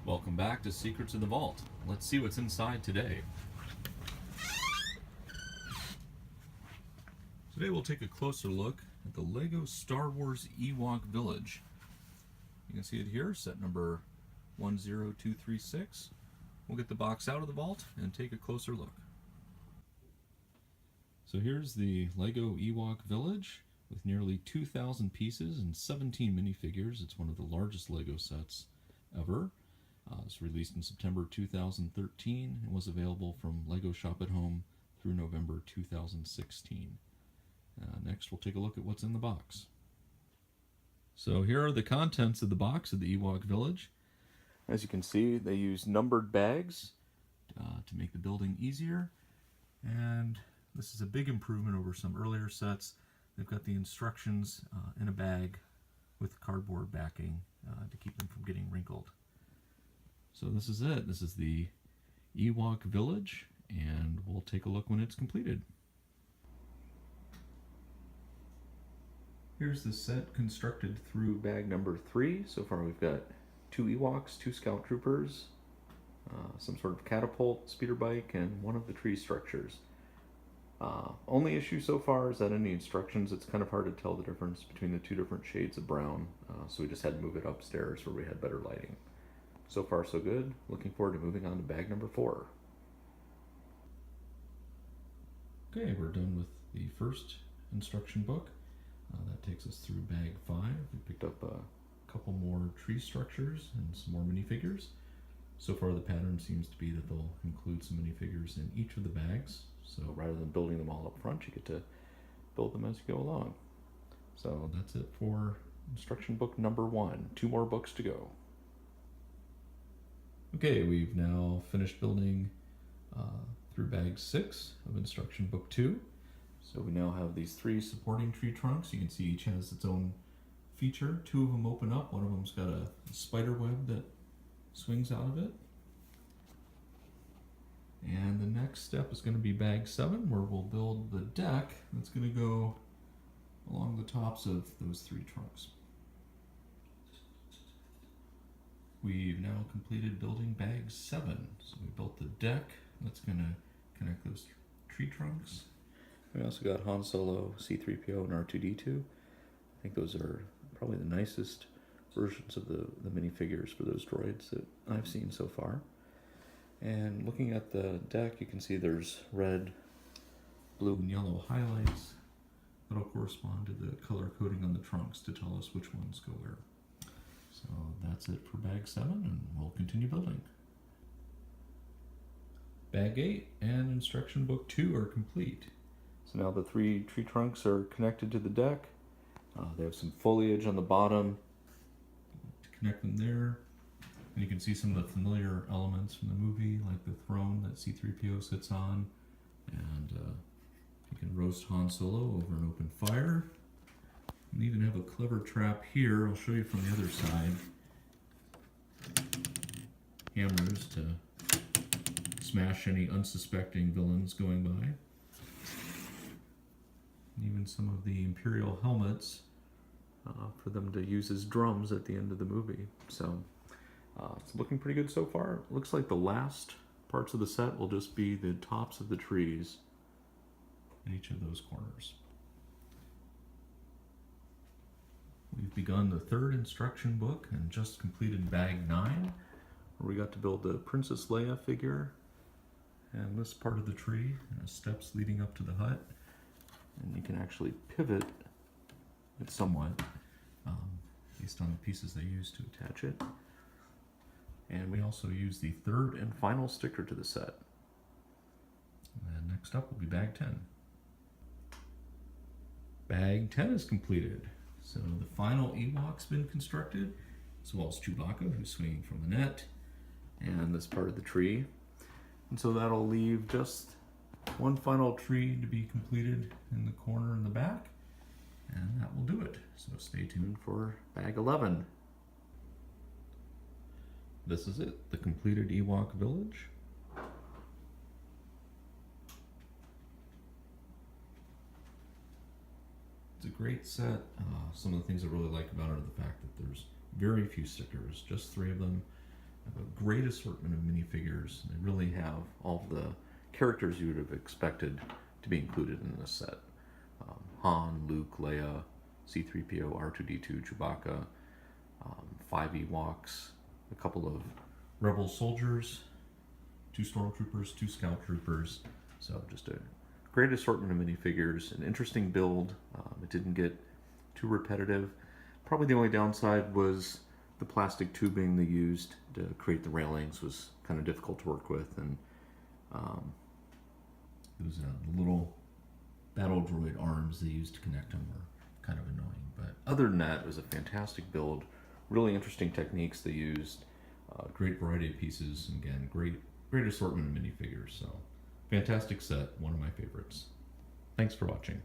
Welcome back to Secrets of the Vault. Let's see what's inside today. Today we'll take a closer look at the Lego Star Wars Ewok Village. You can see it here, set number 10236. We'll get the box out of the vault and take a closer look. So here's the Lego Ewok Village with nearly 2,000 pieces and 17 minifigures. It's one of the largest Lego sets ever. It was released in September 2013 and was available from Lego Shop at Home through November 2016. Next, we'll take a look at what's in the box. So here are the contents of the box of the Ewok Village. As you can see, they use numbered bags to make the building easier. And this is a big improvement over some earlier sets. They've got the instructions in a bag with cardboard backing to keep them from getting wrinkled. So this is it. This is the Ewok Village, and we'll take a look when it's completed. Here's the set constructed through bag number 3. So far we've got 2 Ewoks, 2 Scout Troopers, some sort of catapult, speeder bike, and one of the tree structures. Only issue so far is that in the instructions it's kind of hard to tell the difference between the 2 different shades of brown, so we just had to move it upstairs where we had better lighting. So far so good. Looking forward to moving on to bag number 4. Okay, we're done with the first instruction book. That takes us through bag 5. We picked up a couple more tree structures and some more minifigures. So far the pattern seems to be that they'll include some minifigures in each of the bags. So rather than building them all up front, you get to build them as you go along. So that's it for instruction book number 1. 2 more books to go. Okay, we've now finished building through bag 6 of instruction book 2. So we now have these 3 supporting tree trunks. You can see each has its own feature. 2 of them open up. One of them's got a spider web that swings out of it. And the next step is going to be bag 7, where we'll build the deck that's going to go along the tops of those 3 trunks. We've now completed building bag 7. So we built the deck that's going to connect those tree trunks. We also got Han Solo, C-3PO, and R2-D2. I think those are probably the nicest versions of the minifigures for those droids that I've seen so far. And looking at the deck, you can see there's red, blue, and yellow highlights that'll correspond to the color coding on the trunks to tell us which ones go where. So that's it for bag 7, and we'll continue building. Bag 8 and instruction book 2 are complete. So now the 3 tree trunks are connected to the deck. They have some foliage on the bottom to connect them there. And you can see some of the familiar elements from the movie, like the throne that C-3PO sits on. And you can roast Han Solo over an open fire. We even have a clever trap here. I'll show you from the other side. Hammers to smash any unsuspecting villains going by. And even some of the Imperial helmets for them to use as drums at the end of the movie. So it's looking pretty good so far. It looks like the last parts of the set will just be the tops of the trees in each of those corners. We've begun the 3rd instruction book and just completed bag 9, where we got to build the Princess Leia figure and this part of the tree, and steps leading up to the hut. And you can actually pivot it somewhat based on the pieces they use to attach it. And we also use the 3rd and final sticker to the set. And next up will be bag 10. Bag 10 is completed. So the final Ewok's been constructed, as well as Chewbacca, who's swinging from the net, and this part of the tree. And so that'll leave just one final tree to be completed in the corner in the back, and that will do it. So stay tuned for bag 11. This is it, the completed Ewok Village. It's a great set. Some of the things I really like about it are the fact that there's very few stickers, just 3 of them. A great assortment of minifigures. They really have all the characters you would have expected to be included in this set. Han, Luke, Leia, C-3PO, R2-D2, Chewbacca, 5 Ewoks, a couple of Rebel soldiers, 2 Stormtroopers, 2 Scout Troopers. So just a great assortment of minifigures, an interesting build. It didn't get too repetitive. Probably the only downside was the plastic tubing they used to create the railings was kind of difficult to work with, and those little battle droid arms they used to connect them were kind of annoying. But other than that, it was a fantastic build. Really interesting techniques they used. Great variety of pieces. And again, great assortment of minifigures. So fantastic set. One of my favorites. Thanks for watching.